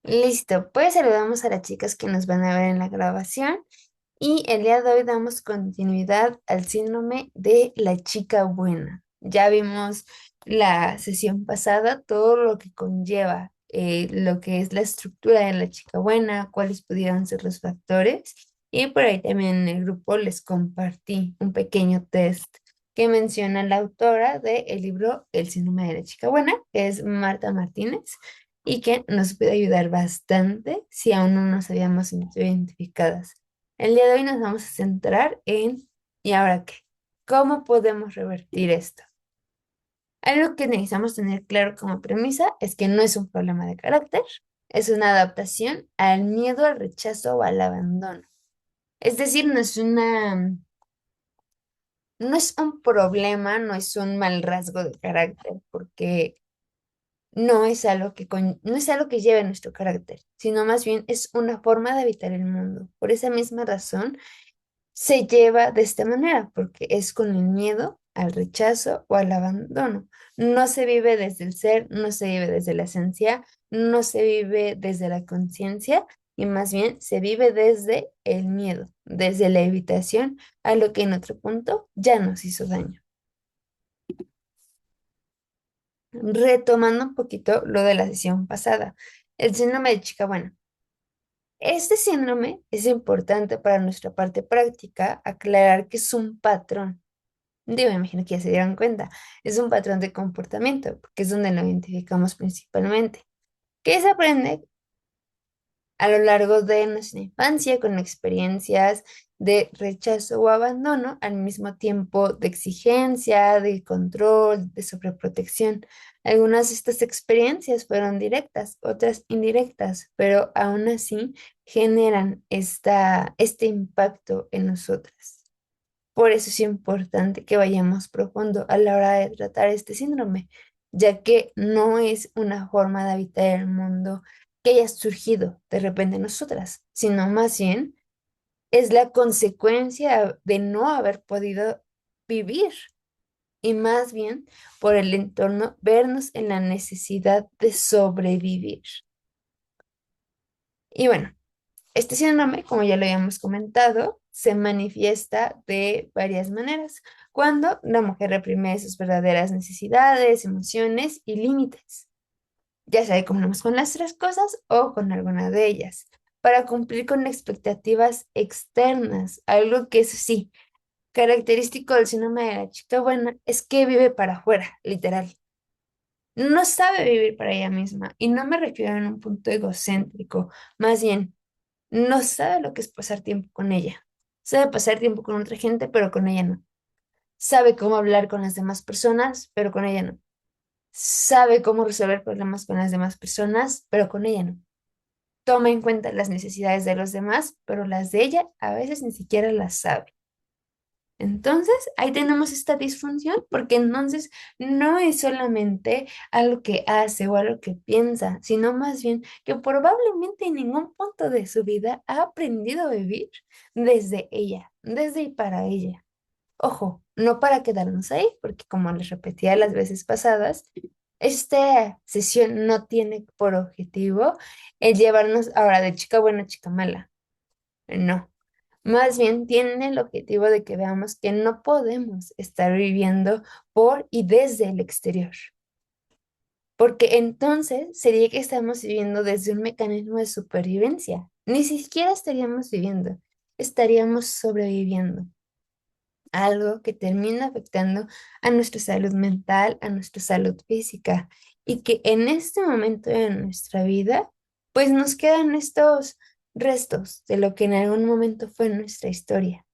Listo, pues saludamos a las chicas que nos van a ver en la grabación y el día de hoy damos continuidad al síndrome de la chica buena. Ya vimos la sesión pasada todo lo que conlleva lo que es la estructura de la chica buena, cuáles pudieran ser los factores y por ahí también en el grupo les compartí un pequeño test que menciona la autora del libro El síndrome de la chica buena, que es Marta Martínez y que nos puede ayudar bastante si aún no nos habíamos sentido identificadas. El día de hoy nos vamos a centrar en ¿y ahora qué? ¿Cómo podemos revertir esto? Algo que necesitamos tener claro como premisa es que no es un problema de carácter, es una adaptación al miedo, al rechazo o al abandono. Es decir, no es un problema, no es un mal rasgo de carácter, porque no es algo que lleve nuestro carácter, sino más bien es una forma de habitar el mundo. Por esa misma razón se lleva de esta manera, porque es con el miedo al rechazo o al abandono. No se vive desde el ser, no se vive desde la esencia, no se vive desde la conciencia, y más bien se vive desde el miedo, desde la evitación a lo que en otro punto ya nos hizo daño. Retomando un poquito lo de la sesión pasada, el síndrome de chica buena. Este síndrome es importante para nuestra parte práctica aclarar que es un patrón. Digo, me imagino que ya se dieron cuenta. Es un patrón de comportamiento, porque es donde lo identificamos principalmente. Que se aprende a lo largo de nuestra infancia con experiencias de rechazo o abandono, al mismo tiempo de exigencia, de control, de sobreprotección. Algunas de estas experiencias fueron directas, otras indirectas, pero aún así generan este impacto en nosotras. Por eso es importante que vayamos profundo a la hora de tratar este síndrome, ya que no es una forma de habitar el mundo que haya surgido de repente en nosotras, sino más bien es la consecuencia de no haber podido vivir y más bien por el entorno vernos en la necesidad de sobrevivir. Y bueno, este síndrome, como ya lo habíamos comentado, se manifiesta de varias maneras, cuando la mujer reprime sus verdaderas necesidades, emociones y límites, ya sea que cumplamos con las tres cosas o con alguna de ellas, para cumplir con expectativas externas. Algo que es sí, característico del síndrome de la chica buena es que vive para afuera, literal. No sabe vivir para ella misma, y no me refiero en un punto egocéntrico, más bien no sabe lo que es pasar tiempo con ella. Sabe pasar tiempo con otra gente, pero con ella no. Sabe cómo hablar con las demás personas, pero con ella no. Sabe cómo resolver problemas con las demás personas, pero con ella no. Toma en cuenta las necesidades de los demás, pero las de ella a veces ni siquiera las sabe. Entonces, ahí tenemos esta disfunción, porque entonces no es solamente algo que hace o algo que piensa, sino más bien que probablemente en ningún punto de su vida ha aprendido a vivir desde ella, desde y para ella. Ojo, no para quedarnos ahí, porque como les repetía las veces pasadas, esta sesión no tiene por objetivo el llevarnos ahora de chica buena a chica mala. No, más bien tiene el objetivo de que veamos que no podemos estar viviendo por y desde el exterior, porque entonces sería que estamos viviendo desde un mecanismo de supervivencia. Ni siquiera estaríamos viviendo, estaríamos sobreviviendo, algo que termina afectando a nuestra salud mental, a nuestra salud física, y que en este momento de nuestra vida, pues nos quedan estos restos de lo que en algún momento fue nuestra historia,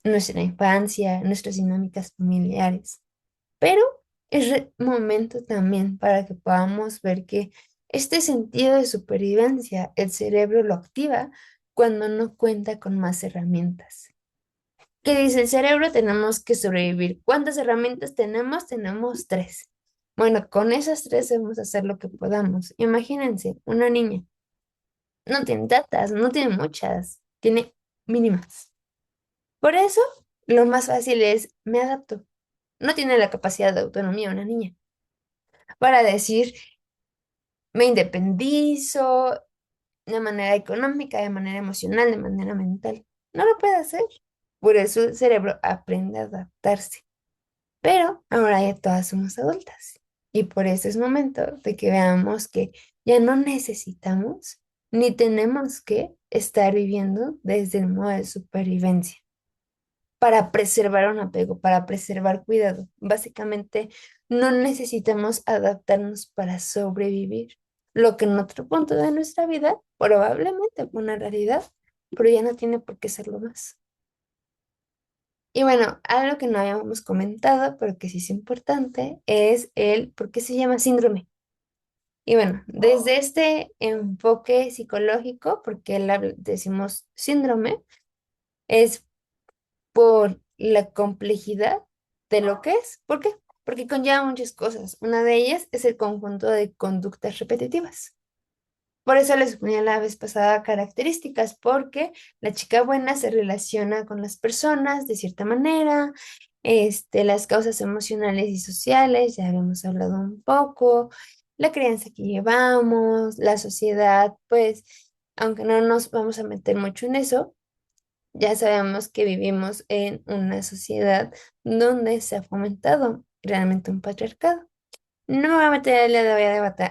nuestra infancia, nuestras dinámicas familiares. Pero es momento también para que podamos ver que este sentido de supervivencia, el cerebro lo activa cuando no cuenta con más herramientas. ¿Qué dice el cerebro? Tenemos que sobrevivir. ¿Cuántas herramientas tenemos? Tenemos tres. Bueno, con esas tres debemos hacer lo que podamos. Imagínense, una niña no tiene tantas, no tiene muchas, tiene mínimas. Por eso, lo más fácil es, me adapto. No tiene la capacidad de autonomía una niña para decir, me independizo, de manera económica, de manera emocional, de manera mental. No lo puede hacer. Por eso el cerebro aprende a adaptarse. Pero ahora ya todas somos adultas. Y por eso es momento de que veamos que ya no necesitamos ni tenemos que estar viviendo desde el modo de supervivencia para preservar un apego, para preservar cuidado. Básicamente, no necesitamos adaptarnos para sobrevivir, lo que en otro punto de nuestra vida probablemente fue una realidad, pero ya no tiene por qué serlo más. Y bueno, algo que no habíamos comentado, pero que sí es importante, es el por qué se llama síndrome. Y bueno, desde este enfoque psicológico, porque decimos síndrome, es por la complejidad de lo que es. ¿Por qué? Porque conlleva muchas cosas. Una de ellas es el conjunto de conductas repetitivas. Por eso les ponía la vez pasada características, porque la chica buena se relaciona con las personas de cierta manera, las causas emocionales y sociales, ya habíamos hablado un poco, la crianza que llevamos, la sociedad, pues, aunque no nos vamos a meter mucho en eso, ya sabemos que vivimos en una sociedad donde se ha fomentado realmente un patriarcado. No me voy a meter el día de hoy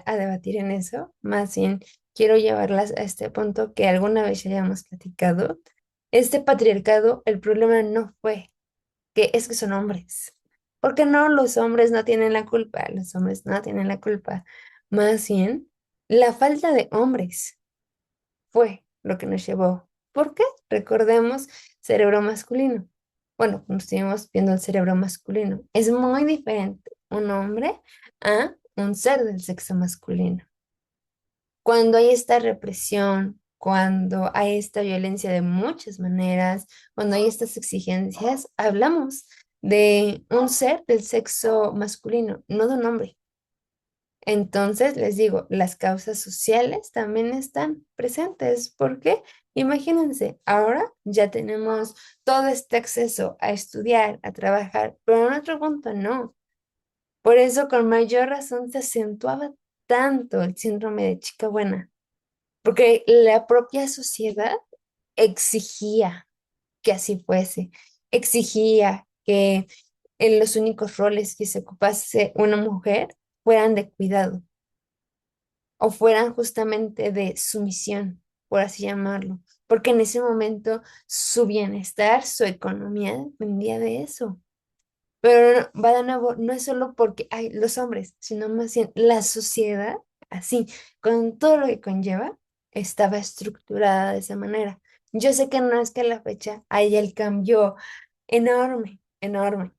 a debatir en eso, más bien quiero llevarlas a este punto que alguna vez ya hayamos platicado. Este patriarcado, el problema no fue que es que son hombres. Porque no, los hombres no tienen la culpa, los hombres no tienen la culpa. Más bien, la falta de hombres fue lo que nos llevó. ¿Por qué? Recordemos cerebro masculino. Bueno, como estuvimos viendo el cerebro masculino, es muy diferente un hombre a un ser del sexo masculino. Cuando hay esta represión, cuando hay esta violencia de muchas maneras, cuando hay estas exigencias, hablamos de un ser del sexo masculino, no de un hombre. Entonces, les digo, las causas sociales también están presentes. ¿Por qué? Imagínense, ahora ya tenemos todo este acceso a estudiar, a trabajar, pero en otro punto no. Por eso, con mayor razón, se acentuaba tanto el síndrome de chica buena, porque la propia sociedad exigía que así fuese, exigía que en los únicos roles que se ocupase una mujer fueran de cuidado o fueran justamente de sumisión, por así llamarlo, porque en ese momento su bienestar, su economía dependía de eso. Pero va de nuevo, no es solo porque hay los hombres, sino más bien la sociedad, así, con todo lo que conlleva, estaba estructurada de esa manera. Yo sé que no es que a la fecha haya el cambio enorme, enorme,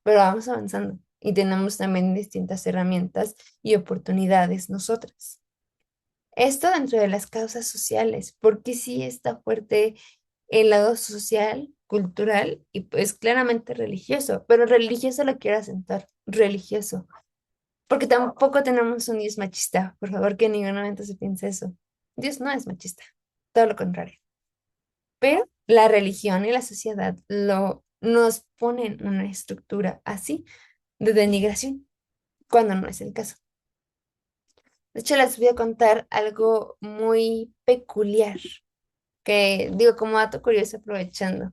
pero vamos avanzando y tenemos también distintas herramientas y oportunidades nosotras. Esto dentro de las causas sociales, porque sí está fuerte el lado social, cultural y pues claramente religioso, pero religioso lo quiero acentuar, religioso, porque tampoco tenemos un Dios machista, por favor que en ningún momento se piense eso. Dios no es machista, todo lo contrario, pero la religión y la sociedad nos ponen una estructura así de denigración, cuando no es el caso. De hecho, les voy a contar algo muy peculiar que digo como dato curioso aprovechando.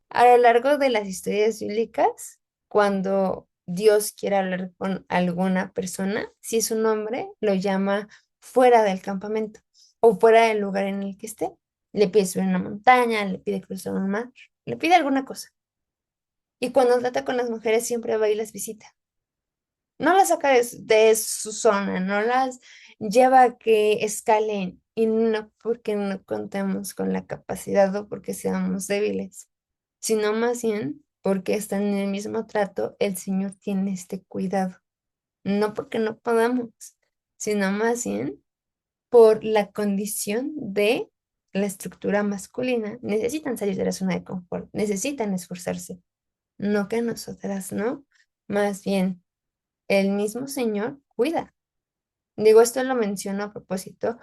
A lo largo de las historias bíblicas, cuando Dios quiere hablar con alguna persona, si es un hombre, lo llama fuera del campamento o fuera del lugar en el que esté. Le pide subir una montaña, le pide cruzar un mar, le pide alguna cosa. Y cuando trata con las mujeres, siempre va y las visita. No las saca de su zona, no las lleva a que escalen y no porque no contemos con la capacidad o porque seamos débiles, sino más bien porque están en el mismo trato, el Señor tiene este cuidado. No porque no podamos, sino más bien por la condición de la estructura masculina. Necesitan salir de la zona de confort, necesitan esforzarse, no que nosotras no, más bien el mismo Señor cuida. Digo, esto lo menciono a propósito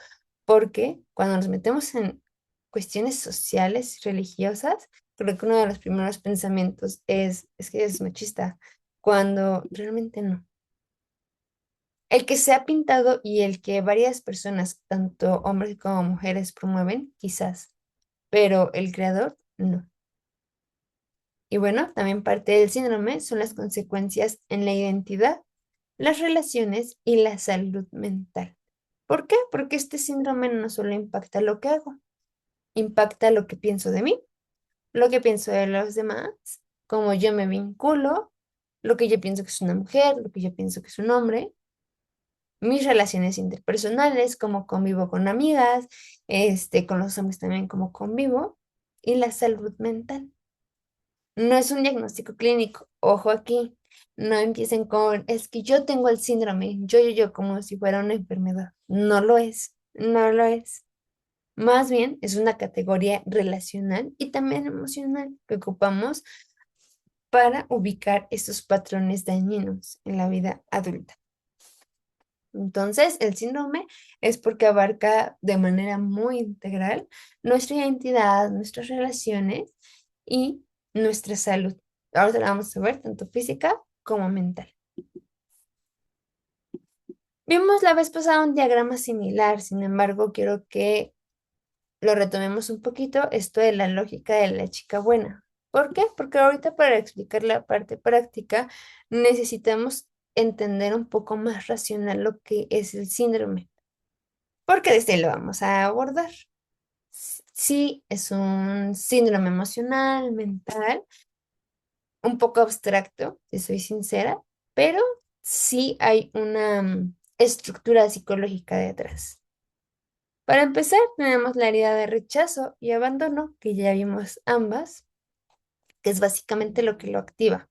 porque cuando nos metemos en cuestiones sociales y religiosas, creo que uno de los primeros pensamientos es que es machista, cuando realmente no. El que se ha pintado y el que varias personas, tanto hombres como mujeres, promueven, quizás, pero el creador no. Y bueno, también parte del síndrome son las consecuencias en la identidad, las relaciones y la salud mental. ¿Por qué? Porque este síndrome no solo impacta lo que hago, impacta lo que pienso de mí, lo que pienso de los demás, cómo yo me vinculo, lo que yo pienso que es una mujer, lo que yo pienso que es un hombre, mis relaciones interpersonales, cómo convivo con amigas, con los hombres también cómo convivo, y la salud mental. No es un diagnóstico clínico, ojo aquí, no empiecen con, es que yo tengo el síndrome, yo, como si fuera una enfermedad. No lo es, no lo es. Más bien es una categoría relacional y también emocional que ocupamos para ubicar estos patrones dañinos en la vida adulta. Entonces, el síndrome es porque abarca de manera muy integral nuestra identidad, nuestras relaciones y nuestra salud. Ahora la vamos a ver tanto física como mental. Vimos la vez pasada un diagrama similar, sin embargo, quiero que lo retomemos un poquito, esto de la lógica de la chica buena. ¿Por qué? Porque ahorita para explicar la parte práctica necesitamos entender un poco más racional lo que es el síndrome, porque desde ahí lo vamos a abordar. Sí, es un síndrome emocional, mental, un poco abstracto, si soy sincera, pero sí hay una estructura psicológica detrás. Para empezar, tenemos la herida de rechazo y abandono, que ya vimos ambas, que es básicamente lo que lo activa.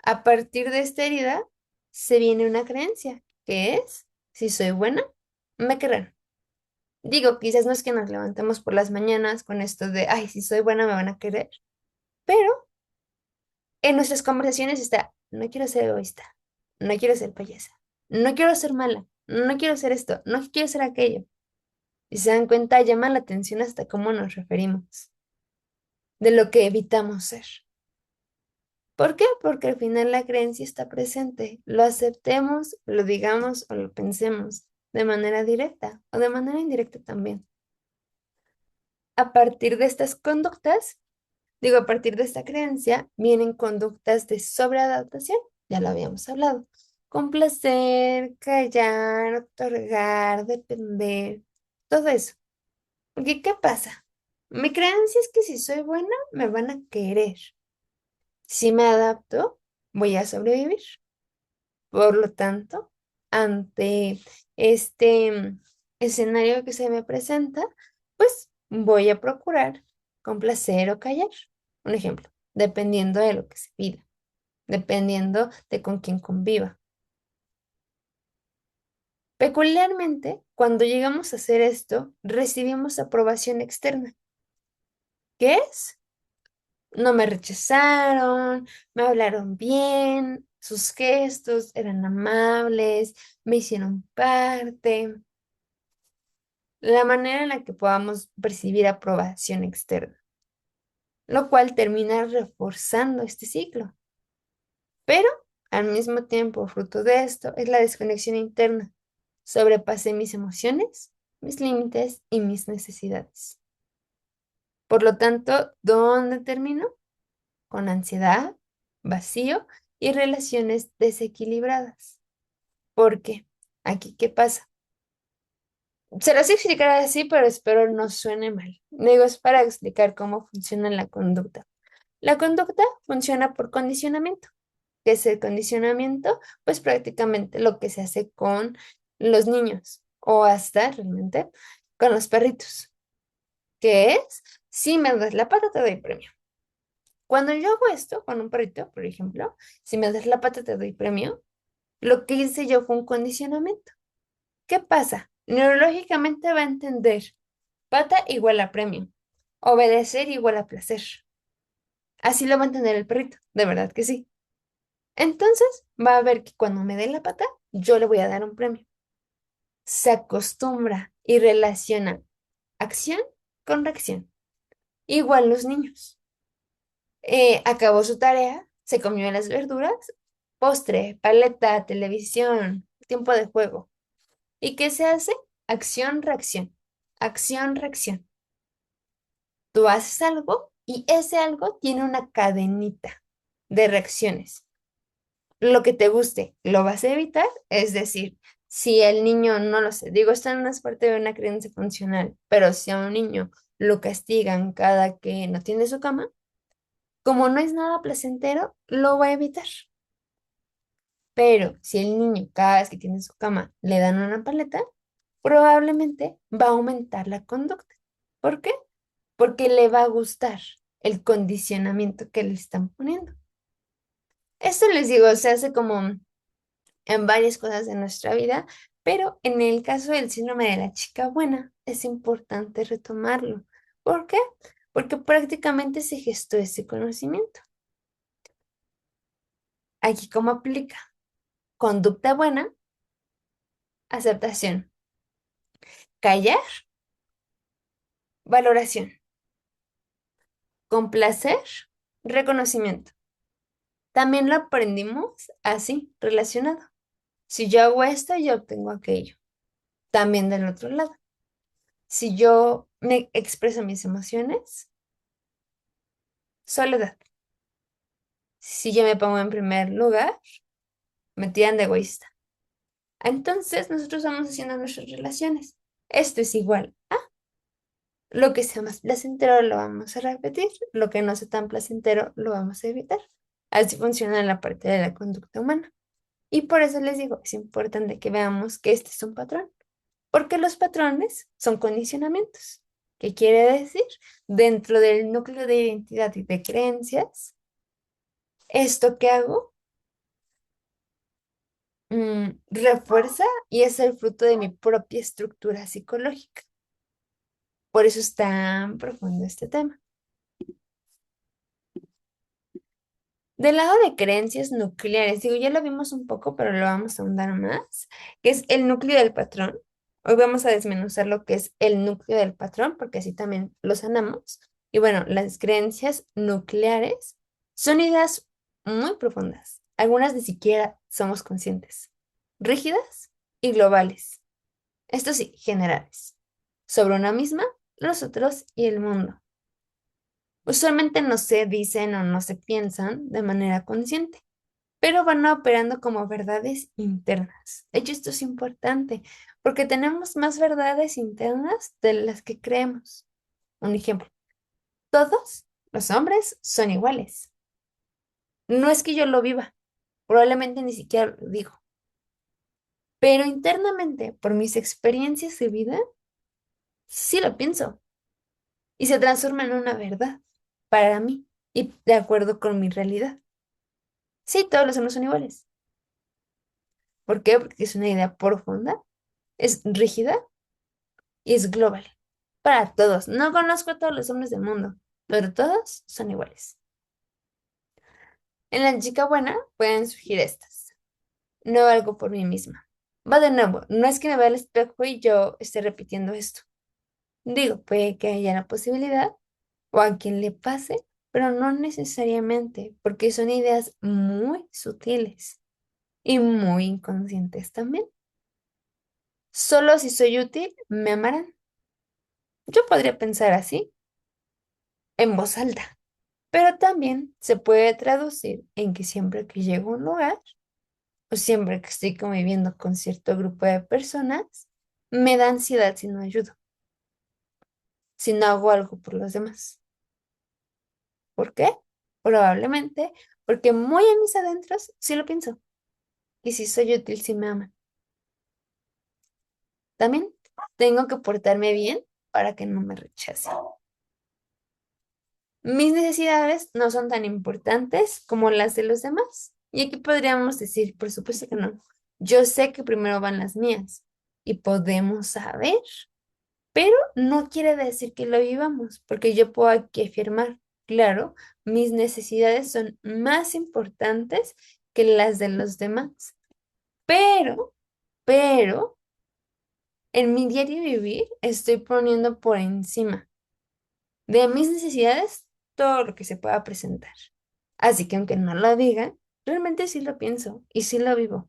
A partir de esta herida se viene una creencia, que es, si soy buena, me querrán. Digo, quizás no es que nos levantemos por las mañanas con esto de, ay, si soy buena me van a querer, pero en nuestras conversaciones está, no quiero ser egoísta, no quiero ser payasa, no quiero ser mala, no quiero ser esto, no quiero ser aquello. Y se dan cuenta, llama la atención hasta cómo nos referimos, de lo que evitamos ser. ¿Por qué? Porque al final la creencia está presente, lo aceptemos, lo digamos o lo pensemos de manera directa o de manera indirecta también. A partir de estas conductas, digo, a partir de esta creencia, vienen conductas de sobreadaptación, ya lo habíamos hablado. Complacer, callar, otorgar, depender, todo eso. Porque, ¿qué pasa? Mi creencia es que si soy buena, me van a querer. Si me adapto, voy a sobrevivir. Por lo tanto, ante este escenario que se me presenta, pues voy a procurar complacer o callar. Un ejemplo, dependiendo de lo que se pida, dependiendo de con quién conviva. Peculiarmente, cuando llegamos a hacer esto, recibimos aprobación externa. ¿Qué es? No me rechazaron, me hablaron bien, sus gestos eran amables, me hicieron parte. La manera en la que podamos percibir aprobación externa, lo cual termina reforzando este ciclo. Pero al mismo tiempo, fruto de esto es la desconexión interna. Sobrepasé mis emociones, mis límites y mis necesidades. Por lo tanto, ¿dónde termino? Con ansiedad, vacío y relaciones desequilibradas. ¿Por qué? Aquí, ¿qué pasa? Se los voy a explicar así, pero espero no suene mal. Digo, es para explicar cómo funciona la conducta. La conducta funciona por condicionamiento. ¿Qué es el condicionamiento? Pues prácticamente lo que se hace con los niños o hasta realmente con los perritos. ¿Qué es? Si me das la pata, te doy premio. Cuando yo hago esto con un perrito, por ejemplo, si me das la pata, te doy premio, lo que hice yo fue un condicionamiento. ¿Qué pasa? Neurológicamente va a entender pata igual a premio, obedecer igual a placer. Así lo va a entender el perrito, de verdad que sí. Entonces va a ver que cuando me dé la pata, yo le voy a dar un premio. Se acostumbra y relaciona acción con reacción. Igual los niños. Acabó su tarea, se comió las verduras, postre, paleta, televisión. tiempo de juego. ¿Y qué se hace? Acción, reacción. Acción, reacción. Tú haces algo y ese algo tiene una cadenita de reacciones. Lo que te guste, lo vas a evitar. Es decir, si el niño, no lo sé, digo, esto no es parte de una creencia funcional, pero si a un niño lo castigan cada que no tiene su cama, como no es nada placentero, lo va a evitar. Pero si el niño cada vez que tiene su cama le dan una paleta, probablemente va a aumentar la conducta. ¿Por qué? Porque le va a gustar el condicionamiento que le están poniendo. Esto les digo, se hace como en varias cosas de nuestra vida, pero en el caso del síndrome de la chica buena, es importante retomarlo. ¿Por qué? Porque prácticamente se gestó ese conocimiento. Aquí, ¿cómo aplica? Conducta buena, aceptación. Callar, valoración. Complacer, reconocimiento. También lo aprendimos así, relacionado. Si yo hago esto, yo obtengo aquello. También del otro lado. Si yo me expreso mis emociones, soledad. Si yo me pongo en primer lugar, me tiran de egoísta. Entonces, nosotros vamos haciendo nuestras relaciones. Esto es igual a lo que sea más placentero lo vamos a repetir, lo que no sea tan placentero lo vamos a evitar. Así funciona la parte de la conducta humana. Y por eso les digo, es importante que veamos que este es un patrón, porque los patrones son condicionamientos. ¿Qué quiere decir? Dentro del núcleo de identidad y de creencias, esto que hago refuerza y es el fruto de mi propia estructura psicológica. Por eso es tan profundo este tema. Del lado de creencias nucleares, digo, ya lo vimos un poco, pero lo vamos a ahondar más, que es el núcleo del patrón. Hoy vamos a desmenuzar lo que es el núcleo del patrón, porque así también lo sanamos. Y bueno, las creencias nucleares son ideas muy profundas. Algunas ni siquiera somos conscientes. Rígidas y globales. Esto sí, generales. Sobre una misma, los otros y el mundo. Usualmente no se dicen o no se piensan de manera consciente, pero van operando como verdades internas. De hecho, esto es importante porque tenemos más verdades internas de las que creemos. Un ejemplo, todos los hombres son iguales. No es que yo lo viva, probablemente ni siquiera lo digo, pero internamente, por mis experiencias de vida, sí lo pienso y se transforma en una verdad para mí y de acuerdo con mi realidad. Sí, todos los hombres son iguales. ¿Por qué? Porque es una idea profunda, es rígida y es global. Para todos. No conozco a todos los hombres del mundo, pero todos son iguales. En la chica buena pueden surgir estas. No valgo por mí misma. Va de nuevo, no es que me vea al espejo y yo esté repitiendo esto. Digo, puede que haya la posibilidad o a quien le pase, pero no necesariamente, porque son ideas muy sutiles y muy inconscientes también. Solo si soy útil, me amarán. Yo podría pensar así, en voz alta, pero también se puede traducir en que siempre que llego a un lugar o siempre que estoy conviviendo con cierto grupo de personas, me da ansiedad si no ayudo, si no hago algo por los demás. ¿Por qué? Probablemente porque muy en mis adentros sí lo pienso. Y si soy útil, si me aman. También tengo que portarme bien para que no me rechacen. Mis necesidades no son tan importantes como las de los demás. Y aquí podríamos decir, por supuesto que no. Yo sé que primero van las mías y podemos saber, pero no quiere decir que lo vivamos, porque yo puedo aquí afirmar, claro, mis necesidades son más importantes que las de los demás. Pero, pero, en mi diario vivir estoy poniendo por encima de mis necesidades todo lo que se pueda presentar. Así que aunque no lo diga, realmente sí lo pienso y sí lo vivo.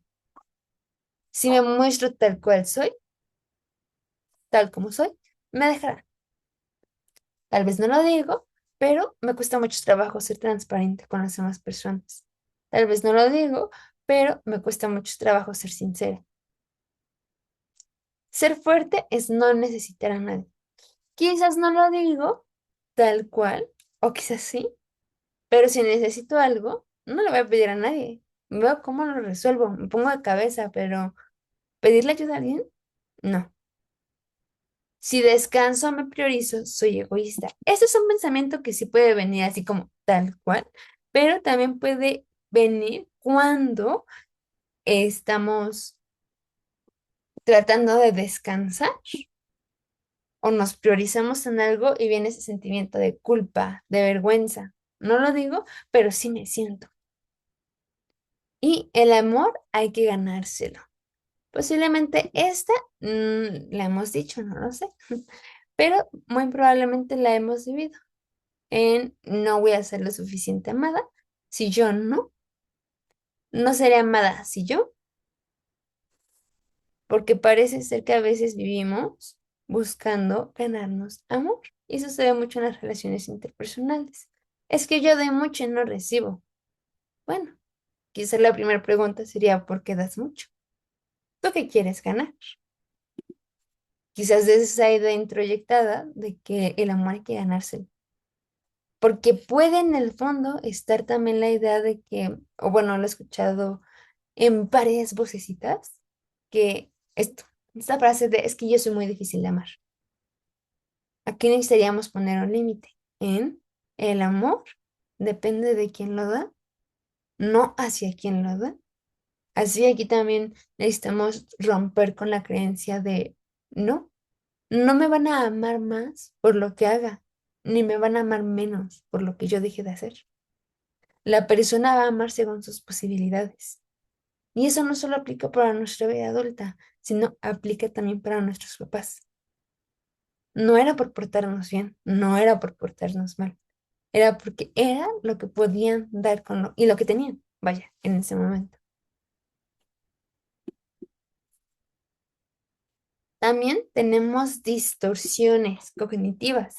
Si me muestro tal cual soy, tal como soy, me dejará. Tal vez no lo digo, pero me cuesta mucho trabajo ser transparente con las demás personas. Tal vez no lo digo, pero me cuesta mucho trabajo ser sincera. Ser fuerte es no necesitar a nadie. Quizás no lo digo tal cual, o quizás sí, pero si necesito algo, no le voy a pedir a nadie. Veo cómo lo resuelvo, me pongo de cabeza, pero pedirle ayuda a alguien, no. Si descanso, me priorizo, soy egoísta. Ese es un pensamiento que sí puede venir así como tal cual, pero también puede venir cuando estamos tratando de descansar o nos priorizamos en algo y viene ese sentimiento de culpa, de vergüenza. No lo digo, pero sí me siento. Y el amor hay que ganárselo. Posiblemente esta la hemos dicho, no lo sé, pero muy probablemente la hemos vivido en no voy a ser lo suficiente amada si yo no, no seré amada si yo, porque parece ser que a veces vivimos buscando ganarnos amor. Y eso se ve mucho en las relaciones interpersonales. Es que yo doy mucho y no recibo. Bueno, quizás la primera pregunta sería ¿por qué das mucho? ¿Tú qué quieres ganar? Quizás de esa idea introyectada de que el amor hay que ganárselo. Porque puede en el fondo estar también la idea de que, o bueno, lo he escuchado en varias vocecitas, que esta frase de es que yo soy muy difícil de amar. Aquí necesitaríamos poner un límite en el amor depende de quién lo da, no hacia quién lo da. Así aquí también necesitamos romper con la creencia de no, no me van a amar más por lo que haga, ni me van a amar menos por lo que yo deje de hacer. La persona va a amar según sus posibilidades. Y eso no solo aplica para nuestra vida adulta, sino aplica también para nuestros papás. No era por portarnos bien, no era por portarnos mal, era porque era lo que podían dar con y lo que tenían, vaya, en ese momento. También tenemos distorsiones cognitivas.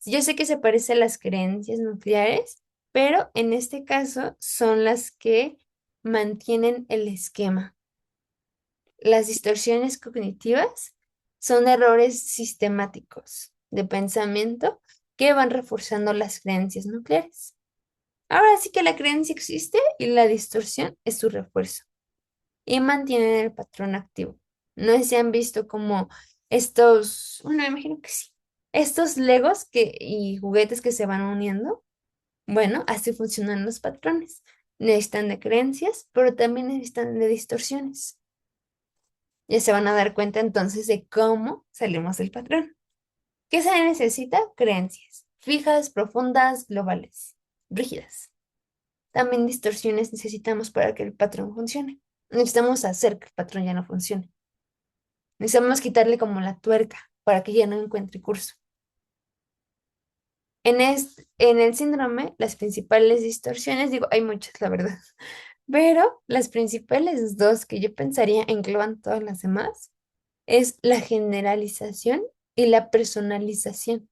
Yo sé que se parece a las creencias nucleares, pero en este caso son las que mantienen el esquema. Las distorsiones cognitivas son errores sistemáticos de pensamiento que van reforzando las creencias nucleares. Ahora sí que la creencia existe y la distorsión es su refuerzo y mantienen el patrón activo. No sé si han visto como estos, bueno, me imagino que sí, estos legos y juguetes que se van uniendo. Bueno, así funcionan los patrones. Necesitan de creencias, pero también necesitan de distorsiones. Ya se van a dar cuenta entonces de cómo salimos del patrón. ¿Qué se necesita? Creencias fijas, profundas, globales, rígidas. También distorsiones necesitamos para que el patrón funcione. Necesitamos hacer que el patrón ya no funcione. Necesitamos quitarle como la tuerca para que ya no encuentre curso. En el síndrome, las principales distorsiones, digo, hay muchas, la verdad, pero las principales dos que yo pensaría engloban todas las demás es la generalización y la personalización,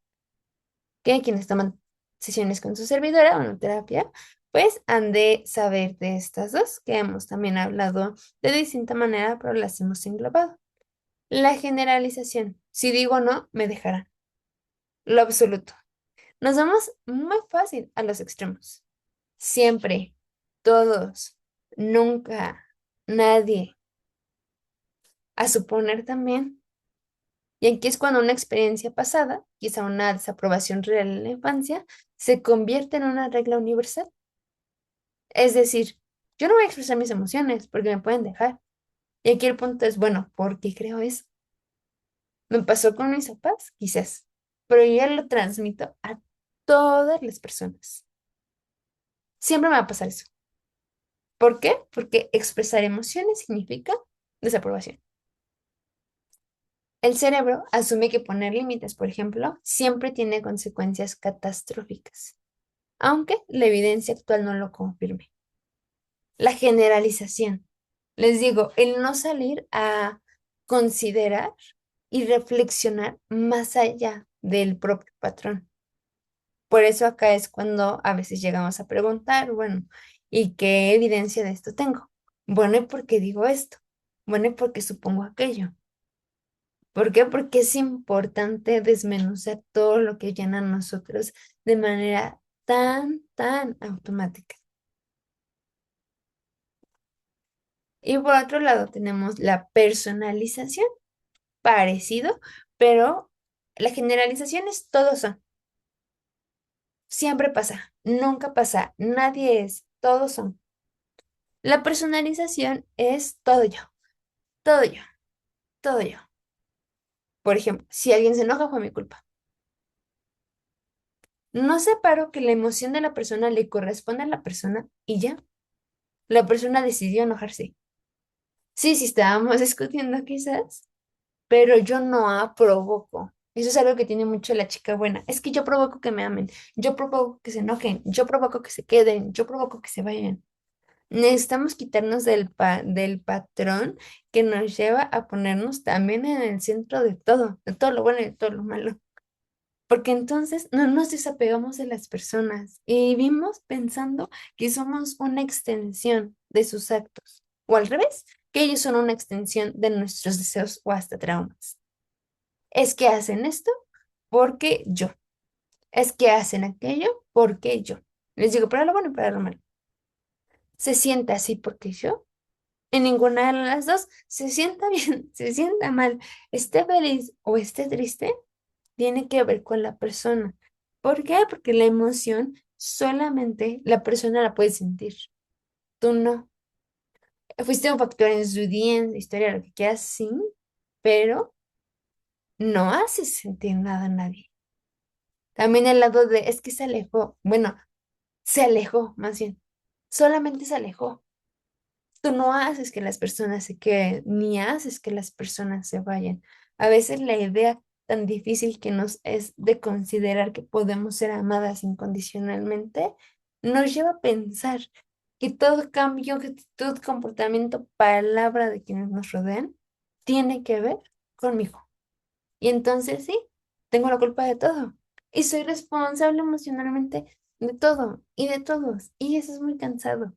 que quienes toman sesiones con su servidora o en terapia, pues han de saber de estas dos, que hemos también hablado de distinta manera, pero las hemos englobado. La generalización, si digo no, me dejarán. Lo absoluto. Nos vamos muy fácil a los extremos. Siempre, todos, nunca, nadie. A suponer también. Y aquí es cuando una experiencia pasada, quizá una desaprobación real en la infancia, se convierte en una regla universal. Es decir, yo no voy a expresar mis emociones porque me pueden dejar. Y aquí el punto es, bueno, ¿por qué creo eso? Me pasó con mis papás, quizás, pero yo ya lo transmito a todas las personas. Siempre me va a pasar eso. ¿Por qué? Porque expresar emociones significa desaprobación. El cerebro asume que poner límites, por ejemplo, siempre tiene consecuencias catastróficas, aunque la evidencia actual no lo confirme. La generalización. Les digo, el no salir a considerar y reflexionar más allá del propio patrón. Por eso acá es cuando a veces llegamos a preguntar, bueno, ¿y qué evidencia de esto tengo? Bueno, ¿y por qué digo esto? Bueno, ¿y por qué supongo aquello? ¿Por qué? Porque es importante desmenuzar todo lo que llena a nosotros de manera tan automática. Y por otro lado tenemos la personalización, parecido, pero la generalización es todos son, siempre pasa, nunca pasa, nadie es, todos son. La personalización es todo yo, todo yo, todo yo. Por ejemplo, si alguien se enoja fue mi culpa. No separo que la emoción de la persona le corresponde a la persona y ya. La persona decidió enojarse. Sí, sí estábamos discutiendo quizás, pero yo no provoco. Eso es algo que tiene mucho la chica buena. Es que yo provoco que me amen, yo provoco que se enojen, yo provoco que se queden, yo provoco que se vayan. Necesitamos quitarnos del patrón que nos lleva a ponernos también en el centro de todo lo bueno y de todo lo malo. Porque entonces no nos desapegamos de las personas y vivimos pensando que somos una extensión de sus actos. O al revés, que ellos son una extensión de nuestros deseos o hasta traumas. Es que hacen esto porque yo. Es que hacen aquello porque yo. Les digo para lo bueno y para lo malo. Se siente así porque yo. En ninguna de las dos se sienta bien, se sienta mal, esté feliz o esté triste, tiene que ver con la persona. ¿Por qué? Porque la emoción solamente la persona la puede sentir, tú no. Fuiste un factor en su día, en su historia, lo que quieras, sí, pero no haces sentir nada a nadie. También el lado de, es que se alejó, bueno, se alejó, más bien, solamente se alejó. Tú no haces que las personas se queden, ni haces que las personas se vayan. A veces la idea tan difícil que nos es de considerar que podemos ser amadas incondicionalmente, nos lleva a pensar que todo cambio, que actitud, comportamiento, palabra de quienes nos rodean, tiene que ver conmigo. Y entonces sí, tengo la culpa de todo. Y soy responsable emocionalmente de todo y de todos. Y eso es muy cansado.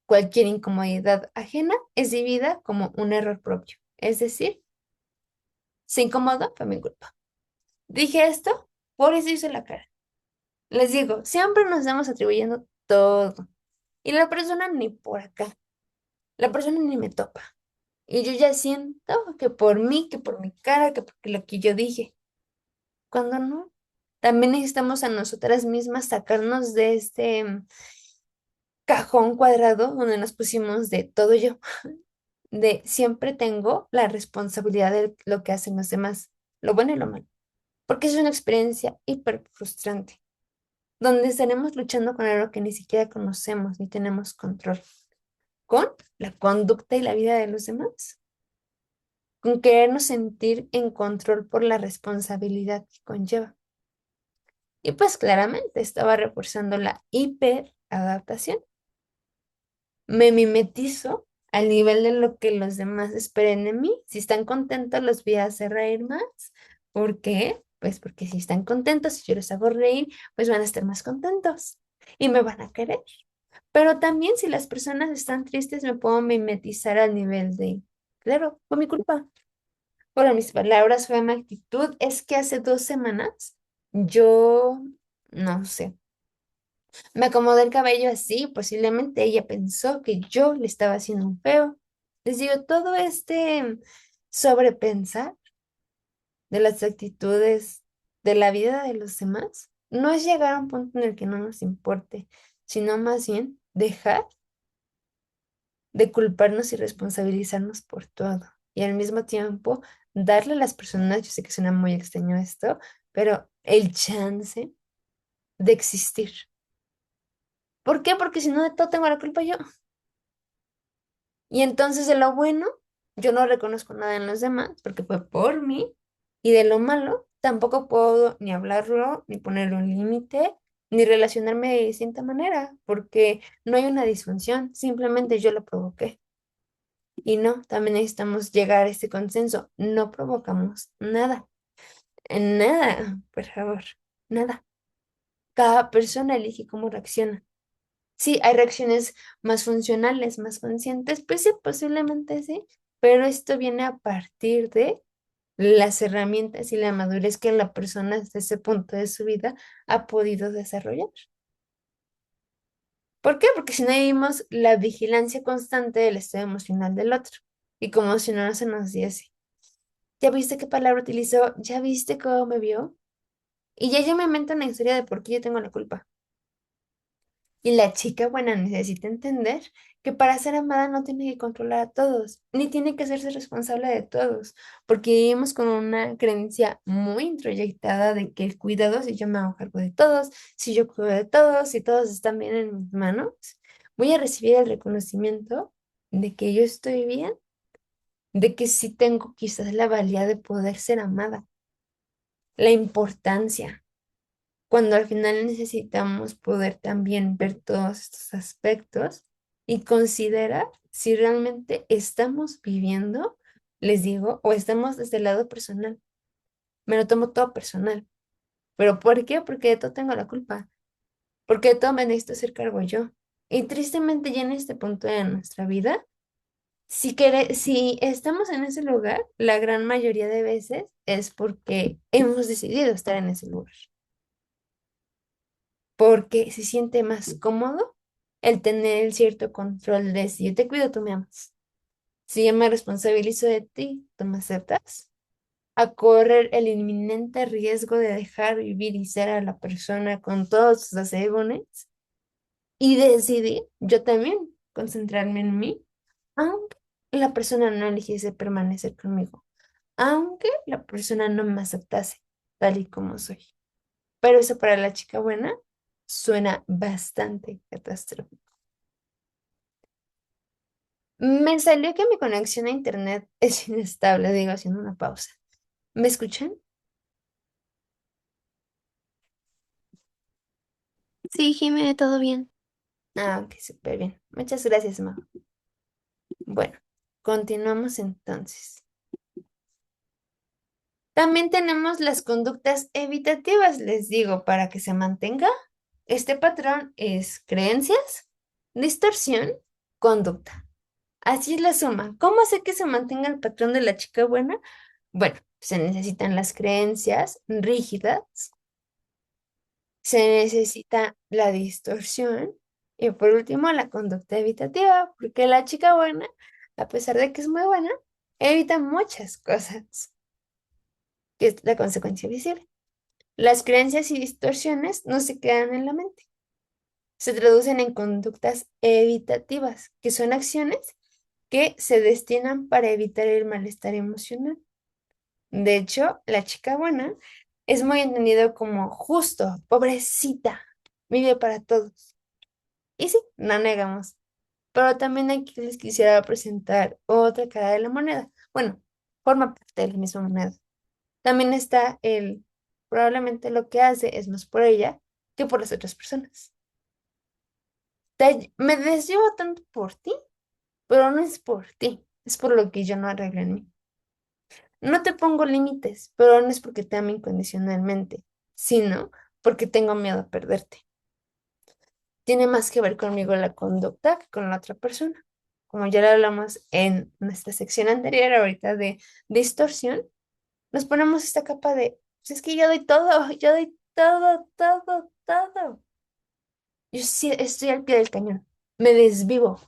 Cualquier incomodidad ajena es vivida como un error propio. Es decir, se incomodó, fue mi culpa. Dije esto, por eso hice la cara. Les digo, siempre nos estamos atribuyendo todo. Y la persona ni por acá. La persona ni me topa. Y yo ya siento que por mí, que por mi cara, que porque lo que yo dije. Cuando no, también necesitamos a nosotras mismas sacarnos de este cajón cuadrado donde nos pusimos de todo yo. De siempre tengo la responsabilidad de lo que hacen los demás, lo bueno y lo malo, porque es una experiencia hiper frustrante, donde estaremos luchando con algo que ni siquiera conocemos ni tenemos control, con la conducta y la vida de los demás, con querernos sentir en control por la responsabilidad que conlleva. Y pues claramente estaba reforzando la hiperadaptación. Me mimetizo al nivel de lo que los demás esperen de mí. Si están contentos, los voy a hacer reír más. ¿Por qué? Pues porque si están contentos, si yo los hago reír, pues van a estar más contentos y me van a querer. Pero también si las personas están tristes, me puedo mimetizar al nivel de, claro, fue mi culpa. Por mis palabras, fue mi actitud. Es que hace 2 semanas yo, no sé. Me acomodé el cabello así, posiblemente ella pensó que yo le estaba haciendo un feo. Les digo, todo este sobrepensar de las actitudes de la vida de los demás no es llegar a un punto en el que no nos importe, sino más bien dejar de culparnos y responsabilizarnos por todo. Y al mismo tiempo darle a las personas, yo sé que suena muy extraño esto, pero el chance de existir. ¿Por qué? Porque si no de todo tengo la culpa yo. Y entonces de lo bueno, yo no reconozco nada en los demás porque fue por mí. Y de lo malo, tampoco puedo ni hablarlo, ni ponerle un límite, ni relacionarme de distinta manera, porque no hay una disfunción, simplemente yo lo provoqué. Y no, también necesitamos llegar a este consenso. No provocamos nada, nada, por favor, nada. Cada persona elige cómo reacciona. Sí, hay reacciones más funcionales, más conscientes, pues sí, posiblemente sí, pero esto viene a partir de las herramientas y la madurez que la persona desde ese punto de su vida ha podido desarrollar. ¿Por qué? Porque si no vivimos la vigilancia constante del estado emocional del otro y como si no se nos diese. ¿Ya viste qué palabra utilizó? ¿Ya viste cómo me vio? Y ya yo me invento una historia de por qué yo tengo la culpa. Y la chica buena necesita entender que para ser amada no tiene que controlar a todos, ni tiene que hacerse responsable de todos, porque vivimos con una creencia muy introyectada de que el cuidado, si yo me hago cargo de todos, si yo cuido de todos, si todos están bien en mis manos, voy a recibir el reconocimiento de que yo estoy bien, de que sí tengo quizás la valía de poder ser amada, la importancia cuando al final necesitamos poder también ver todos estos aspectos y considerar si realmente estamos viviendo, les digo, o estamos desde el lado personal. Me lo tomo todo personal. ¿Pero por qué? Porque de todo tengo la culpa. Porque de todo me necesito hacer cargo yo. Y tristemente ya en este punto de nuestra vida, si estamos en ese lugar, la gran mayoría de veces es porque hemos decidido estar en ese lugar. Porque se siente más cómodo el tener el cierto control de si yo te cuido, tú me amas. Si yo me responsabilizo de ti, tú me aceptas. A correr el inminente riesgo de dejar vivir y ser a la persona con todos sus asegúnes y decidir yo también concentrarme en mí, aunque la persona no eligiese permanecer conmigo, aunque la persona no me aceptase tal y como soy. Pero eso para la chica buena suena bastante catastrófico. Me salió que mi conexión a internet es inestable, digo, haciendo una pausa. ¿Me escuchan? Sí, Jimé, todo bien. Ah, ok, súper bien. Muchas gracias, Ma. Bueno, continuamos entonces. También tenemos las conductas evitativas, les digo, para que se mantenga. Este patrón es creencias, distorsión, conducta. Así es la suma. ¿Cómo hace que se mantenga el patrón de la chica buena? Bueno, se necesitan las creencias rígidas, se necesita la distorsión y por último la conducta evitativa, porque la chica buena, a pesar de que es muy buena, evita muchas cosas, que es la consecuencia visible. Las creencias y distorsiones no se quedan en la mente, se traducen en conductas evitativas, que son acciones que se destinan para evitar el malestar emocional. De hecho, la chica buena es muy entendido como justo, pobrecita, vive para todos. Y sí, no negamos. Pero también aquí les quisiera presentar otra cara de la moneda. Bueno, forma parte de la misma moneda. También está probablemente lo que hace es más por ella que por las otras personas. Me desvivo tanto por ti, pero no es por ti, es por lo que yo no arreglo en mí. No te pongo límites, pero no es porque te ame incondicionalmente, sino porque tengo miedo a perderte. Tiene más que ver conmigo la conducta que con la otra persona. Como ya lo hablamos en nuestra sección anterior, ahorita de distorsión, nos ponemos esta capa de, pues es que yo doy todo, todo, todo. Yo sí estoy al pie del cañón, me desvivo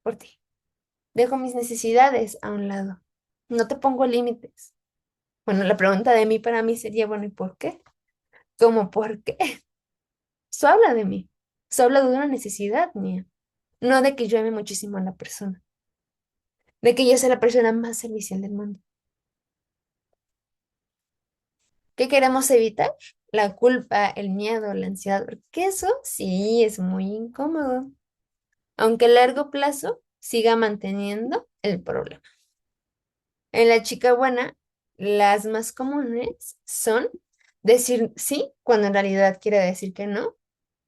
por ti. Dejo mis necesidades a un lado. No te pongo límites. Bueno, la pregunta de mí para mí sería, bueno, ¿y por qué? ¿Cómo por qué? Eso habla de mí. Eso habla de una necesidad mía. No de que yo ame muchísimo a la persona. De que yo sea la persona más servicial del mundo. ¿Qué queremos evitar? La culpa, el miedo, la ansiedad. Porque eso sí es muy incómodo. Aunque a largo plazo siga manteniendo el problema. En la chica buena, las más comunes son decir sí cuando en realidad quiere decir que no.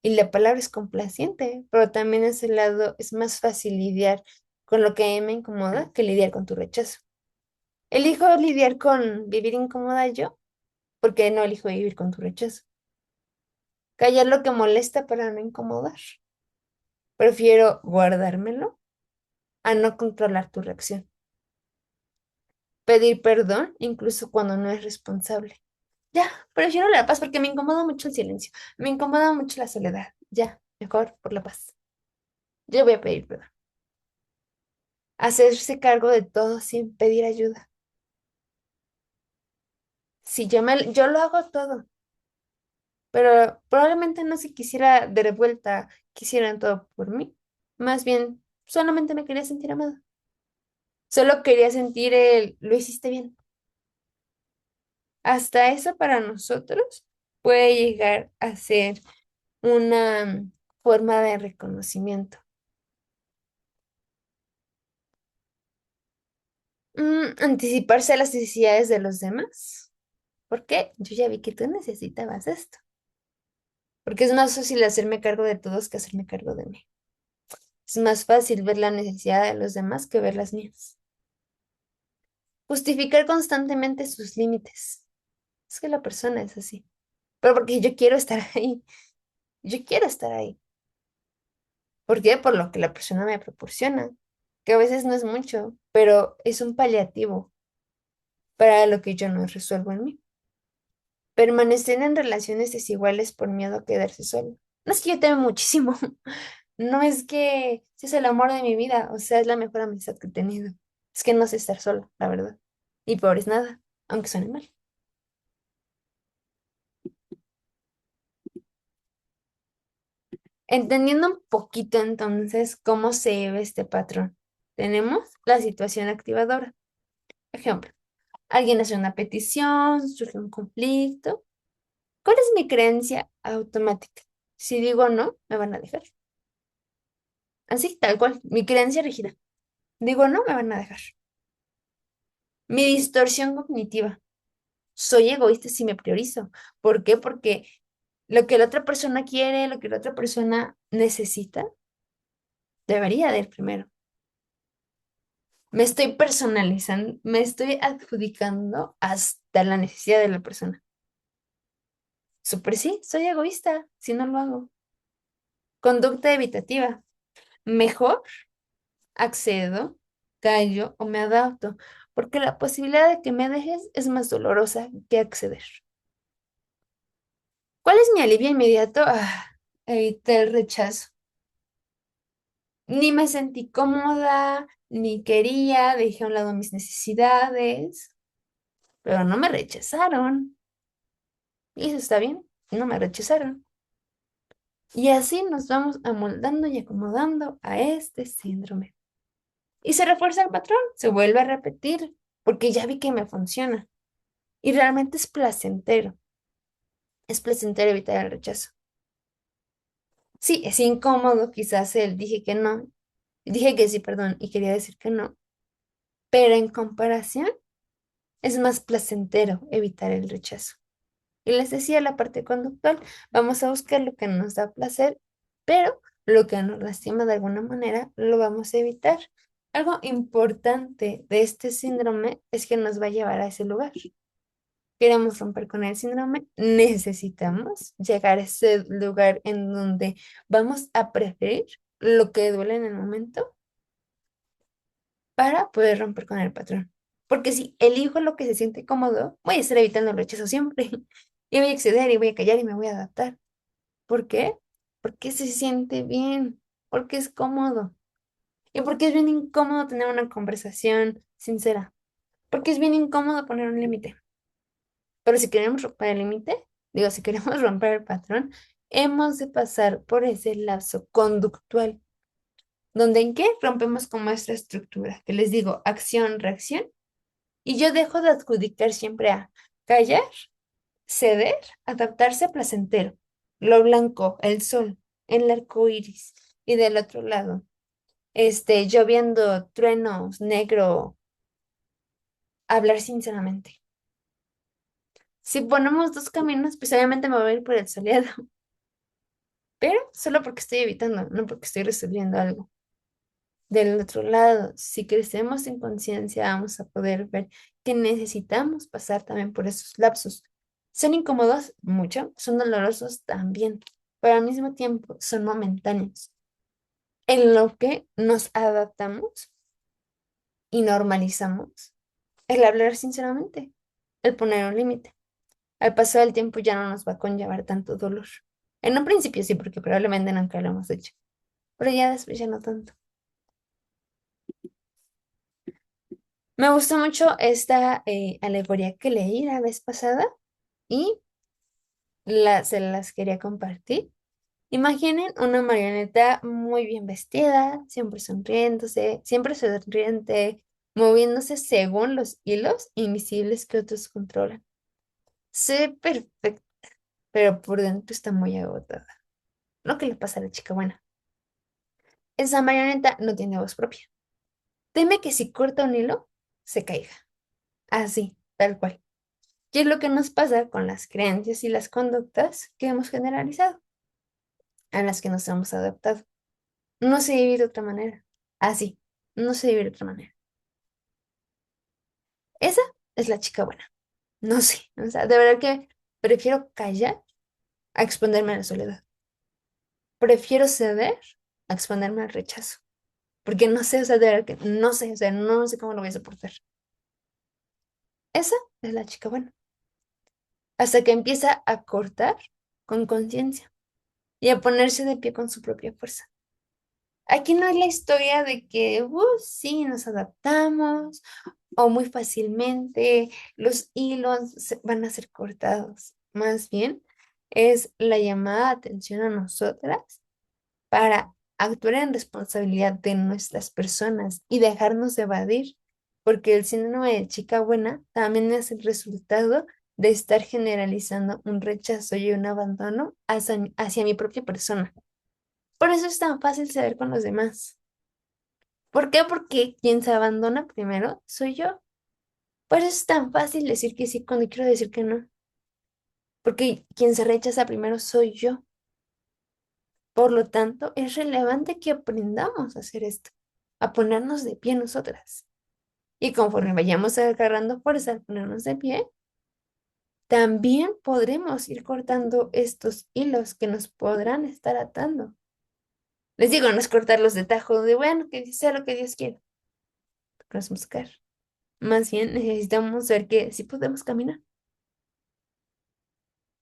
Y la palabra es complaciente, pero también ese lado es más fácil lidiar con lo que a mí me incomoda que lidiar con tu rechazo. Elijo lidiar con vivir incómoda yo, porque no elijo vivir con tu rechazo. Callar lo que molesta para no incomodar. Prefiero guardármelo a no controlar tu reacción. Pedir perdón incluso cuando no es responsable. Ya, prefiero la paz porque me incomoda mucho el silencio. Me incomoda mucho la soledad. Ya, mejor por la paz. Yo voy a pedir perdón. Hacerse cargo de todo sin pedir ayuda. Si yo lo hago todo, pero probablemente no se quisiera de vuelta, quisieran todo por mí. Más bien, solamente me quería sentir amada. Solo quería sentir lo hiciste bien. Hasta eso para nosotros puede llegar a ser una forma de reconocimiento. Anticiparse a las necesidades de los demás. ¿Por qué? Yo ya vi que tú necesitabas esto. Porque es más fácil hacerme cargo de todos que hacerme cargo de mí. Es más fácil ver la necesidad de los demás que ver las mías. Justificar constantemente sus límites. Es que la persona es así. Pero porque yo quiero estar ahí. Yo quiero estar ahí. ¿Por qué? Por lo que la persona me proporciona. Que a veces no es mucho, pero es un paliativo para lo que yo no resuelvo en mí. Permanecer en relaciones desiguales por miedo a quedarse solo. No es que yo te ame muchísimo. No es que seas el amor de mi vida. O sea, es la mejor amistad que he tenido. Es que no sé estar solo, la verdad. Y peor es nada, aunque suene mal. Entendiendo un poquito entonces cómo se ve este patrón, tenemos la situación activadora. Ejemplo, alguien hace una petición, surge un conflicto. ¿Cuál es mi creencia automática? Si digo no, me van a dejar. Así, tal cual, mi creencia rígida. Digo no, me van a dejar. Mi distorsión cognitiva. Soy egoísta si me priorizo. ¿Por qué? Porque lo que la otra persona quiere, lo que la otra persona necesita, debería de ir primero. Me estoy personalizando, me estoy adjudicando hasta la necesidad de la persona. Súper sí, soy egoísta si no lo hago. Conducta evitativa. Mejor accedo, callo o me adapto, porque la posibilidad de que me dejes es más dolorosa que acceder. ¿Cuál es mi alivio inmediato? Evité el rechazo. Ni me sentí cómoda, ni quería, dejé a un lado mis necesidades, pero no me rechazaron. Y eso está bien, no me rechazaron. Y así nos vamos amoldando y acomodando a este síndrome. Y se refuerza el patrón, se vuelve a repetir, porque ya vi que me funciona. Y realmente es placentero evitar el rechazo. Sí, es incómodo, quizás él dije que no, dije que sí, perdón, y quería decir que no, pero en comparación es más placentero evitar el rechazo. Y les decía la parte conductual, vamos a buscar lo que nos da placer, pero lo que nos lastima de alguna manera lo vamos a evitar. Algo importante de este síndrome es que nos va a llevar a ese lugar. Queremos romper con el síndrome, necesitamos llegar a ese lugar en donde vamos a preferir lo que duele en el momento para poder romper con el patrón. Porque si elijo lo que se siente cómodo, voy a estar evitando el rechazo siempre. Y voy a acceder y voy a callar y me voy a adaptar. ¿Por qué? Porque se siente bien, porque es cómodo. Y porque es bien incómodo tener una conversación sincera. Porque es bien incómodo poner un límite. Pero si queremos romper el límite, digo, si queremos romper el patrón, hemos de pasar por ese lazo conductual, donde en qué rompemos con nuestra estructura, que les digo, acción, reacción, y yo dejo de adjudicar siempre a callar, ceder, adaptarse placentero, lo blanco, el sol, el arco iris, y del otro lado, lloviendo, truenos, negro, hablar sinceramente. Si ponemos dos caminos, pues obviamente me voy a ir por el soleado, pero solo porque estoy evitando, no porque estoy resolviendo algo. Del otro lado, si crecemos en conciencia, vamos a poder ver que necesitamos pasar también por esos lapsos. Son incómodos mucho, son dolorosos también, pero al mismo tiempo son momentáneos, en lo que nos adaptamos y normalizamos el hablar sinceramente, el poner un límite. Al pasar del tiempo ya no nos va a conllevar tanto dolor. En un principio sí, porque probablemente nunca lo hemos hecho, pero ya después ya no tanto. Me gustó mucho esta alegoría que leí la vez pasada y se las quería compartir. Imaginen una marioneta muy bien vestida, siempre sonriente, moviéndose según los hilos invisibles que otros controlan. Se ve perfecta, pero por dentro está muy agotada. Lo que le pasa a la chica buena. Esa marioneta no tiene voz propia. Teme que si corta un hilo, se caiga. Así, tal cual. ¿Qué es lo que nos pasa con las creencias y las conductas que hemos generalizado, a las que nos hemos adaptado? No sé vivir de otra manera. Así, no sé vivir de otra manera. Esa es la chica buena. No sé, o sea, de verdad que prefiero callar a exponerme a la soledad. Prefiero ceder a exponerme al rechazo. Porque no sé, o sea, de verdad que no sé, o sea, no sé cómo lo voy a soportar. Esa es la chica buena. Hasta que empieza a cortar con conciencia y a ponerse de pie con su propia fuerza. Aquí no es la historia de que, sí, nos adaptamos o muy fácilmente los hilos van a ser cortados. Más bien, es la llamada de atención a nosotras para actuar en responsabilidad de nuestras personas y dejarnos de evadir, porque el síndrome de chica buena también es el resultado de estar generalizando un rechazo y un abandono hacia mi propia persona. Por eso es tan fácil ceder con los demás. ¿Por qué? Porque quien se abandona primero soy yo. Por eso es tan fácil decir que sí cuando quiero decir que no. Porque quien se rechaza primero soy yo. Por lo tanto, es relevante que aprendamos a hacer esto, a ponernos de pie nosotras. Y conforme vayamos agarrando fuerza al ponernos de pie, también podremos ir cortando estos hilos que nos podrán estar atando. Les digo, no es cortarlos de tajo de, bueno, que sea lo que Dios quiera. No es buscar. Más bien necesitamos ver que sí podemos caminar,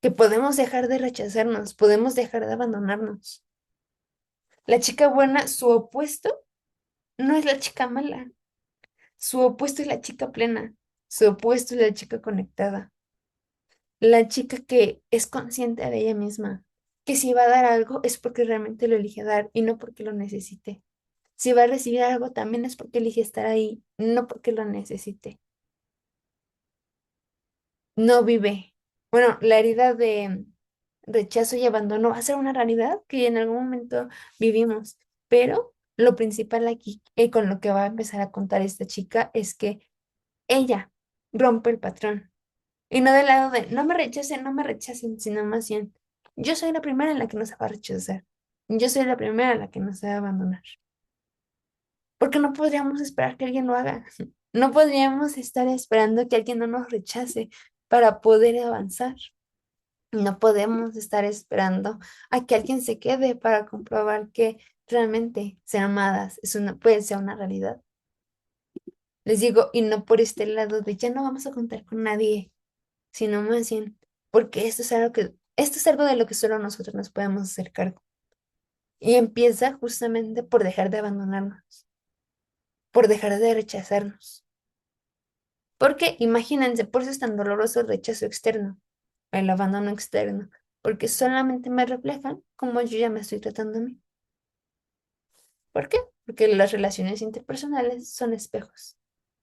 que podemos dejar de rechazarnos, podemos dejar de abandonarnos. La chica buena, su opuesto, no es la chica mala. Su opuesto es la chica plena. Su opuesto es la chica conectada. La chica que es consciente de ella misma. Que si va a dar algo es porque realmente lo elige dar y no porque lo necesite. Si va a recibir algo también es porque elige estar ahí, no porque lo necesite. No vive. Bueno, la herida de rechazo y abandono va a ser una realidad que en algún momento vivimos, pero lo principal aquí, con lo que va a empezar a contar esta chica, es que ella rompe el patrón. Y no del lado de no me rechacen, sino más bien, yo soy la primera en la que no se va a rechazar. Yo soy la primera en la que no se va a abandonar. Porque no podríamos esperar que alguien lo haga. No podríamos estar esperando que alguien no nos rechace para poder avanzar. No podemos estar esperando a que alguien se quede para comprobar que realmente ser amadas puede ser una realidad. Les digo, y no por este lado de ya no vamos a contar con nadie, sino más bien porque esto es algo de lo que solo nosotros nos podemos hacer cargo. Y empieza justamente por dejar de abandonarnos, por dejar de rechazarnos. Porque imagínense, por eso es tan doloroso el rechazo externo, el abandono externo, porque solamente me reflejan cómo yo ya me estoy tratando a mí. ¿Por qué? Porque las relaciones interpersonales son espejos.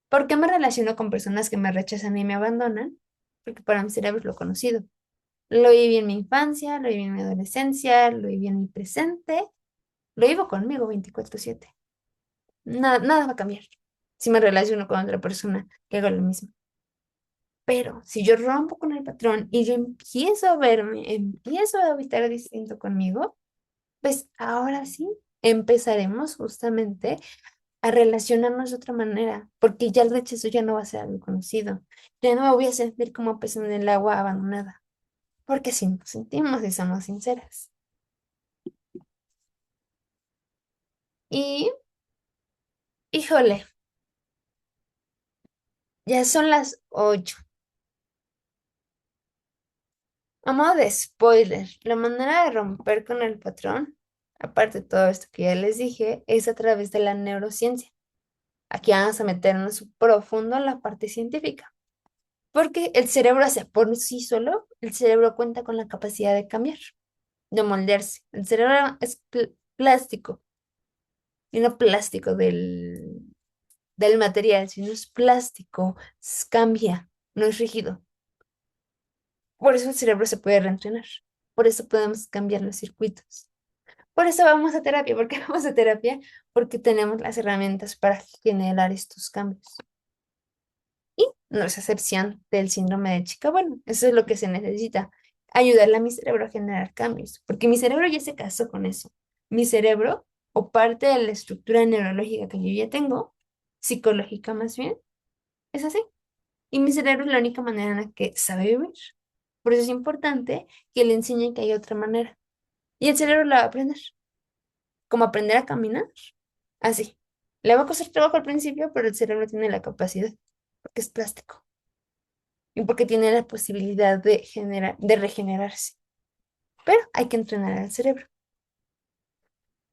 ¿Por qué me relaciono con personas que me rechazan y me abandonan? Porque para mi cerebro es lo conocido. Lo viví en mi infancia, lo viví en mi adolescencia, lo viví en mi presente, lo vivo conmigo 24/7. Nada va a cambiar si me relaciono con otra persona que haga lo mismo. Pero si yo rompo con el patrón y yo empiezo a verme, empiezo a habitar distinto conmigo, pues ahora sí empezaremos justamente a relacionarnos de otra manera, porque ya el rechazo ya no va a ser algo conocido. Ya no me voy a sentir como pez en el agua abandonada, porque si nos sentimos y somos sinceras. Y, híjole, ya son las 8. A modo de spoiler, la manera de romper con el patrón, aparte de todo esto que ya les dije, es a través de la neurociencia. Aquí vamos a meternos profundo en la parte científica, porque el cerebro hace por sí solo, el cerebro cuenta con la capacidad de cambiar, de moldearse. El cerebro es plástico, y no plástico del material, sino es plástico, cambia, no es rígido. Por eso el cerebro se puede reentrenar, por eso podemos cambiar los circuitos. Por eso vamos a terapia. ¿Por qué vamos a terapia? Porque tenemos las herramientas para generar estos cambios. Y no es excepción del síndrome de chica. Bueno, eso es lo que se necesita. Ayudarle a mi cerebro a generar cambios. Porque mi cerebro ya se casó con eso. Mi cerebro, o parte de la estructura neurológica que yo ya tengo, psicológica más bien, es así. Y mi cerebro es la única manera en la que sabe vivir. Por eso es importante que le enseñen que hay otra manera. Y el cerebro la va a aprender. Como aprender a caminar. Así. Le va a costar trabajo al principio, pero el cerebro tiene la capacidad, porque es plástico y porque tiene la posibilidad de regenerarse. Pero hay que entrenar al cerebro.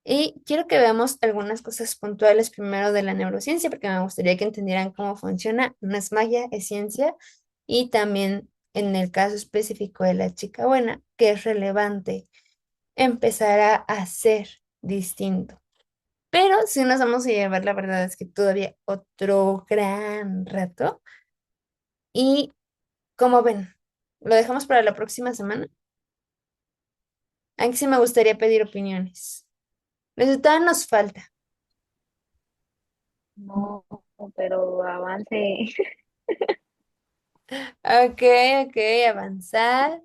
Y quiero que veamos algunas cosas puntuales primero de la neurociencia, porque me gustaría que entendieran cómo funciona. No es magia, es ciencia. Y también en el caso específico de la chica buena, que es relevante empezar a hacer distinto. Pero si nos vamos a llevar, la verdad es que todavía otro gran reto. Y como ven, lo dejamos para la próxima semana. Aquí sí me gustaría pedir opiniones. Resultado nos falta. No, pero avance. Ok, ok, avanzar.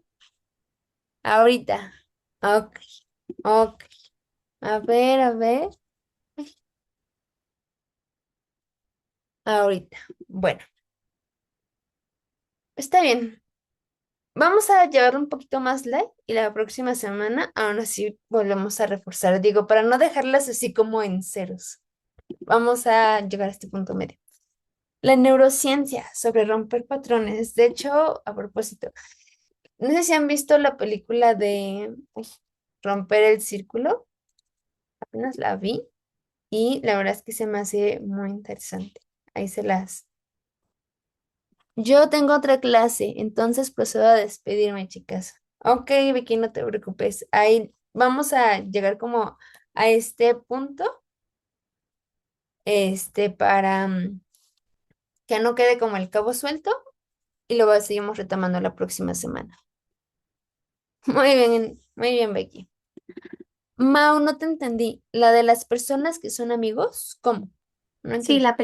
Ahorita. Ok, ok. A ver, a ver. Ahorita. Bueno, está bien. Vamos a llevarlo un poquito más light y la próxima semana aún así volvemos a reforzar. Digo, para no dejarlas así como en ceros. Vamos a llegar a este punto medio. La neurociencia sobre romper patrones. De hecho, a propósito, no sé si han visto la película de Romper el Círculo. Apenas la vi y la verdad es que se me hace muy interesante. Ahí se las. Yo tengo otra clase, entonces procedo a despedirme, chicas. Ok, Vicky, no te preocupes. Ahí vamos a llegar como a este punto, para que no quede como el cabo suelto y lo seguimos retomando la próxima semana. Muy bien, Becky. Mau, no te entendí. ¿La de las personas que son amigos? ¿Cómo? No Sí, entendí. la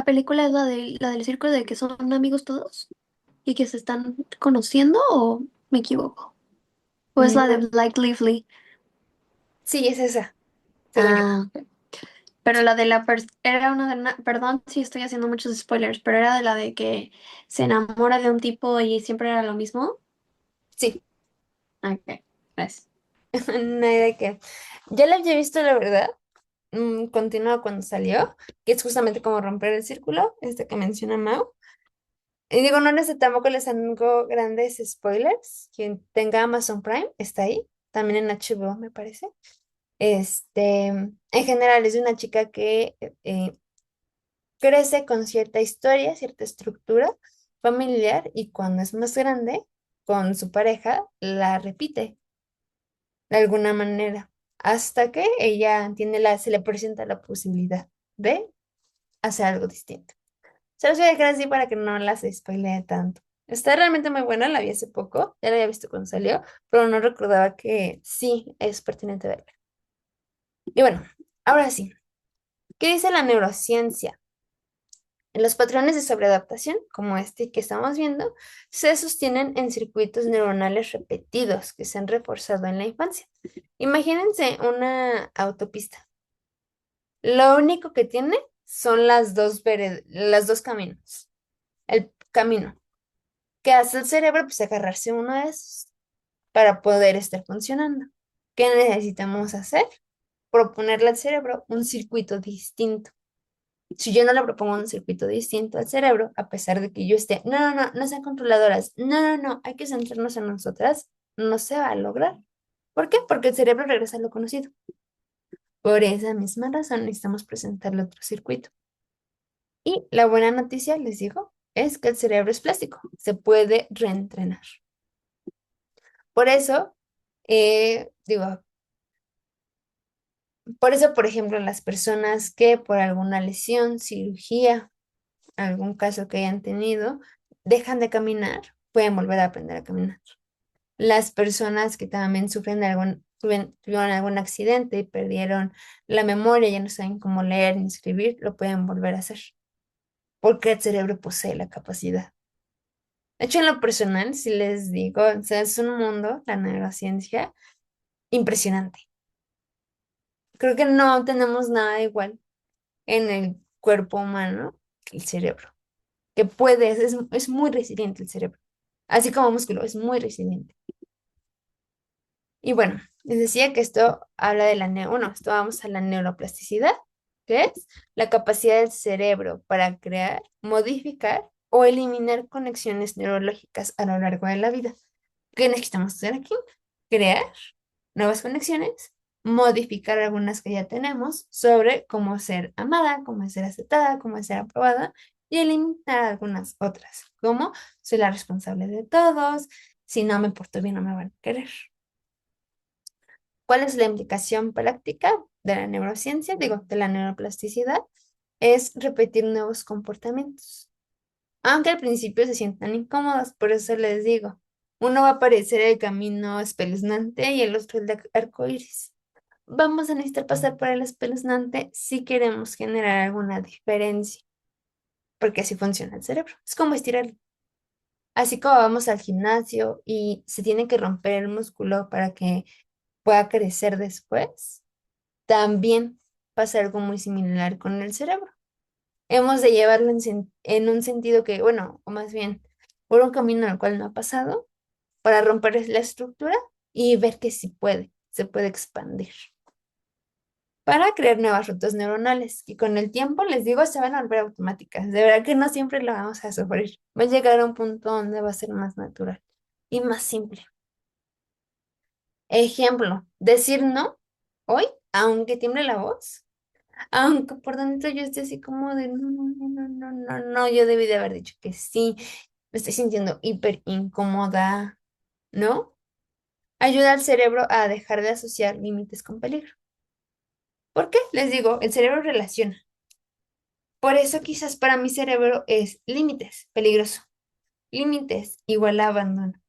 película es la del círculo de que son amigos todos y que se están conociendo, ¿o me equivoco? ¿O es la de No. Blake Lively? Sí, es esa, según yo. Ah, ok. Pero la de era una perdón si estoy haciendo muchos spoilers, pero era de la de que se enamora de un tipo y siempre era lo mismo. Sí, Ok, gracias. no hay de qué. Ya la había visto, la verdad. Continúa cuando salió, que es justamente como romper el círculo, este que menciona Mau. Y digo, no tampoco les hago grandes spoilers. Quien tenga Amazon Prime está ahí, también en HBO, me parece. En general es de una chica que crece con cierta historia, cierta estructura familiar y cuando es más grande, con su pareja, la repite de alguna manera, hasta que ella se le presenta la posibilidad de hacer algo distinto. Se los voy a dejar así para que no las spoilee tanto. Está realmente muy buena, la vi hace poco, ya la había visto cuando salió, pero no recordaba que sí es pertinente verla. Y bueno, ahora sí, ¿qué dice la neurociencia? Los patrones de sobreadaptación, como este que estamos viendo, se sostienen en circuitos neuronales repetidos que se han reforzado en la infancia. Imagínense una autopista. Lo único que tiene son las dos caminos. El camino que hace el cerebro, pues agarrarse uno de esos para poder estar funcionando. ¿Qué necesitamos hacer? Proponerle al cerebro un circuito distinto. Si yo no le propongo un circuito distinto al cerebro, a pesar de que yo esté, no, no, no, no sean controladoras, no, no, no, hay que centrarnos en nosotras, no se va a lograr. ¿Por qué? Porque el cerebro regresa a lo conocido. Por esa misma razón necesitamos presentarle otro circuito. Y la buena noticia, les digo, es que el cerebro es plástico, se puede reentrenar. Por eso, digo, por eso, por ejemplo, las personas que por alguna lesión, cirugía, algún caso que hayan tenido, dejan de caminar, pueden volver a aprender a caminar. Las personas que también sufren de tuvieron algún accidente y perdieron la memoria, ya no saben cómo leer ni escribir, lo pueden volver a hacer, porque el cerebro posee la capacidad. De hecho, en lo personal, si les digo, o sea, es un mundo, la neurociencia, impresionante. Creo que no tenemos nada igual en el cuerpo humano que el cerebro, que es muy resiliente el cerebro, así como músculo, es muy resiliente. Y bueno, les decía que esto habla de bueno, esto vamos a la neuroplasticidad, que es la capacidad del cerebro para crear, modificar o eliminar conexiones neurológicas a lo largo de la vida. ¿Qué necesitamos hacer aquí? Crear nuevas conexiones, modificar algunas que ya tenemos sobre cómo ser amada, cómo ser aceptada, cómo ser aprobada y eliminar algunas otras, como soy la responsable de todos, si no me porto bien no me van a querer. ¿Cuál es la implicación práctica de la neurociencia? Digo, de la neuroplasticidad, es repetir nuevos comportamientos. Aunque al principio se sientan incómodos, por eso les digo, uno va a parecer el camino espeluznante y el otro el de arco iris. Vamos a necesitar pasar por el espeluznante si queremos generar alguna diferencia, porque así funciona el cerebro. Es como estirar. Así como vamos al gimnasio y se tiene que romper el músculo para que pueda crecer después, también pasa algo muy similar con el cerebro. Hemos de llevarlo en un sentido que, bueno, o más bien, por un camino al cual no ha pasado, para romper la estructura y ver que sí se puede expandir. Para crear nuevas rutas neuronales, que con el tiempo, les digo, se van a volver automáticas. De verdad que no siempre lo vamos a sufrir. Va a llegar a un punto donde va a ser más natural y más simple. Ejemplo, decir no hoy, aunque tiemble la voz. Aunque por dentro yo esté así como de no, no, no, no, no, no, yo debí de haber dicho que sí, me estoy sintiendo hiper incómoda, ¿no? Ayuda al cerebro a dejar de asociar límites con peligro. ¿Por qué? Les digo, el cerebro relaciona. Por eso quizás para mi cerebro es límites, peligroso. Límites igual a abandono.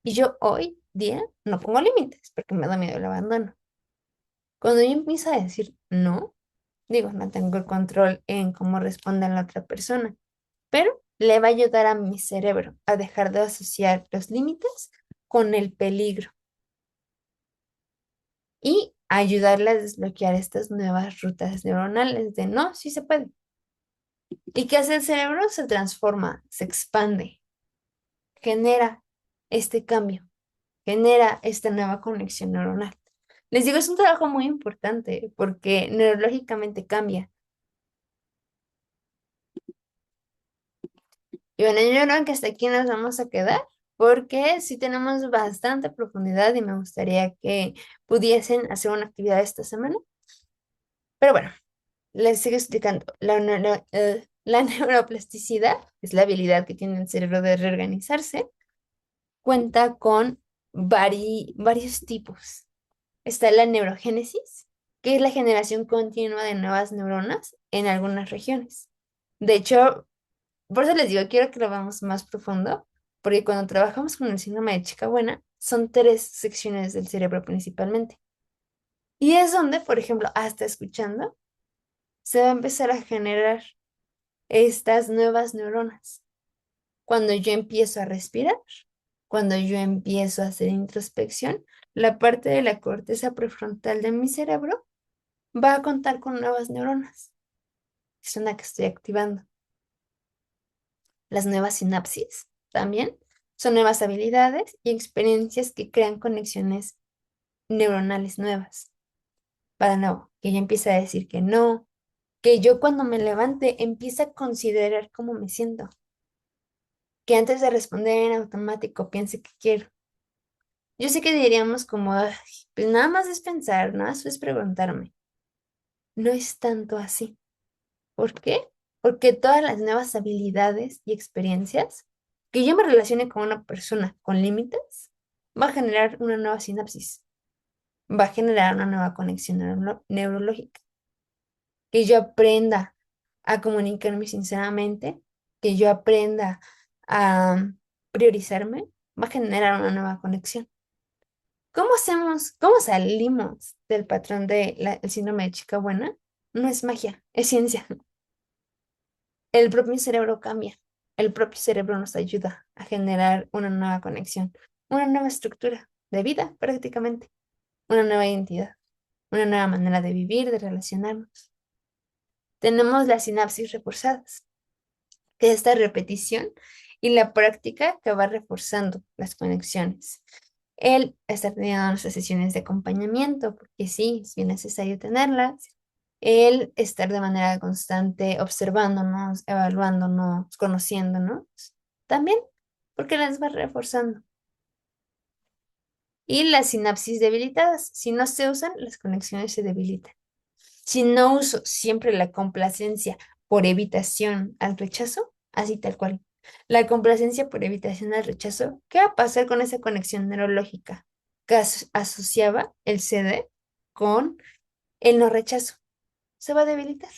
Y yo hoy día no pongo límites porque me da miedo el abandono. Cuando yo empiezo a decir no, digo, no tengo el control en cómo responde la otra persona, pero le va a ayudar a mi cerebro a dejar de asociar los límites con el peligro y ayudarle a desbloquear estas nuevas rutas neuronales de no, sí se puede. ¿Y qué hace el cerebro? Se transforma, se expande, genera este cambio, genera esta nueva conexión neuronal. Les digo, es un trabajo muy importante porque neurológicamente cambia. Y bueno, yo creo que hasta aquí nos vamos a quedar porque sí tenemos bastante profundidad y me gustaría que pudiesen hacer una actividad esta semana. Pero bueno, les sigo explicando. La neuroplasticidad es la habilidad que tiene el cerebro de reorganizarse. Cuenta con varios tipos. Está la neurogénesis, que es la generación continua de nuevas neuronas en algunas regiones. De hecho, por eso les digo, quiero que lo veamos más profundo, porque cuando trabajamos con el síndrome de chica buena, son tres secciones del cerebro principalmente. Y es donde, por ejemplo, hasta escuchando, se va a empezar a generar estas nuevas neuronas. Cuando yo empiezo a respirar, cuando yo empiezo a hacer introspección, la parte de la corteza prefrontal de mi cerebro va a contar con nuevas neuronas. Es una que estoy activando. Las nuevas sinapsis también son nuevas habilidades y experiencias que crean conexiones neuronales nuevas. Para nuevo, que ella empieza a decir que no, que yo cuando me levante empiece a considerar cómo me siento, que antes de responder en automático piense que quiero. Yo sé que diríamos como, "Ay, pues nada más es pensar, nada más es preguntarme". No es tanto así. ¿Por qué? Porque todas las nuevas habilidades y experiencias que yo me relacione con una persona con límites va a generar una nueva sinapsis, va a generar una nueva conexión neurológica. Que yo aprenda a comunicarme sinceramente, que yo aprenda a priorizarme, va a generar una nueva conexión. ¿Cómo hacemos, cómo salimos del patrón del síndrome de chica buena? No es magia, es ciencia. El propio cerebro cambia. El propio cerebro nos ayuda a generar una nueva conexión, una nueva estructura de vida prácticamente, una nueva identidad, una nueva manera de vivir, de relacionarnos. Tenemos las sinapsis reforzadas, que es esta repetición y la práctica que va reforzando las conexiones. El estar teniendo nuestras sesiones de acompañamiento, porque sí, es bien necesario tenerlas. El estar de manera constante observándonos, evaluándonos, conociéndonos, también, porque las va reforzando. Y las sinapsis debilitadas, si no se usan, las conexiones se debilitan. Si no uso siempre la complacencia por evitación al rechazo, así tal cual. La complacencia por evitación al rechazo, ¿qué va a pasar con esa conexión neurológica que asociaba el CD con el no rechazo? Se va a debilitar.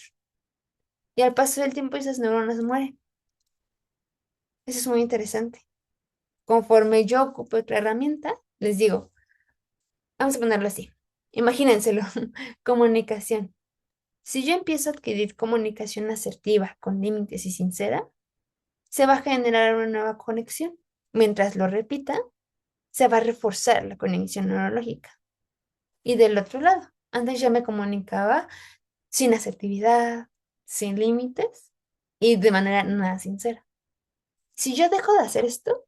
Y al paso del tiempo esas neuronas mueren. Eso es muy interesante. Conforme yo ocupe otra herramienta, les digo, vamos a ponerlo así. Imagínenselo, comunicación. Si yo empiezo a adquirir comunicación asertiva, con límites y sincera, se va a generar una nueva conexión. Mientras lo repita, se va a reforzar la conexión neurológica. Y del otro lado, antes ya me comunicaba sin asertividad, sin límites y de manera nada sincera. Si yo dejo de hacer esto,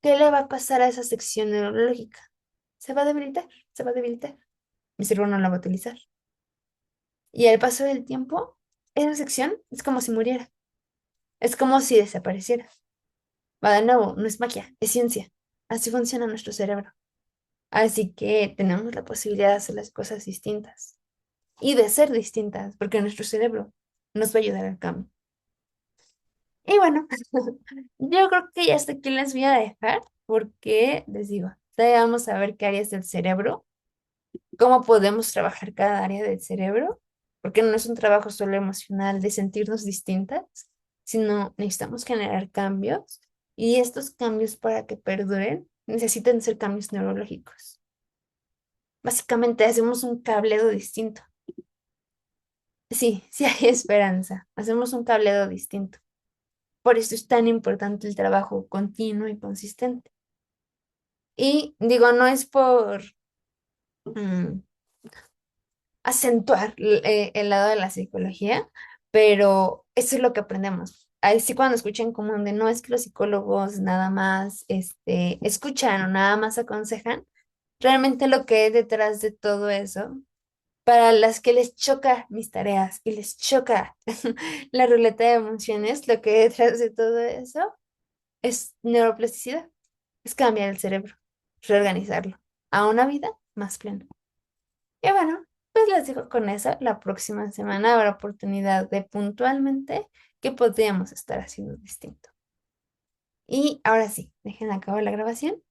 ¿qué le va a pasar a esa sección neurológica? Se va a debilitar, se va a debilitar. Mi cerebro no la va a utilizar. Y al paso del tiempo, esa sección es como si muriera, es como si desapareciera. Va de nuevo, no es magia, es ciencia. Así funciona nuestro cerebro. Así que tenemos la posibilidad de hacer las cosas distintas y de ser distintas, porque nuestro cerebro nos va a ayudar al cambio. Y bueno, yo creo que ya hasta aquí les voy a dejar, porque les digo, todavía vamos a ver qué áreas del cerebro, cómo podemos trabajar cada área del cerebro, porque no es un trabajo solo emocional de sentirnos distintas, sino necesitamos generar cambios y estos cambios para que perduren necesitan ser cambios neurológicos. Básicamente hacemos un cableado distinto. Sí, sí hay esperanza. Hacemos un cableado distinto. Por eso es tan importante el trabajo continuo y consistente. Y digo, no es por mm, acentuar el lado de la psicología, pero eso es lo que aprendemos. Ahí sí cuando escuchan como de no es que los psicólogos nada más escuchan o nada más aconsejan, realmente lo que hay detrás de todo eso, para las que les choca mis tareas y les choca la ruleta de emociones, lo que hay detrás de todo eso es neuroplasticidad, es cambiar el cerebro, reorganizarlo a una vida más plena. Y bueno, pues les dejo con eso. La próxima semana habrá oportunidad de puntualmente qué podríamos estar haciendo distinto. Y ahora sí, dejen acabar la grabación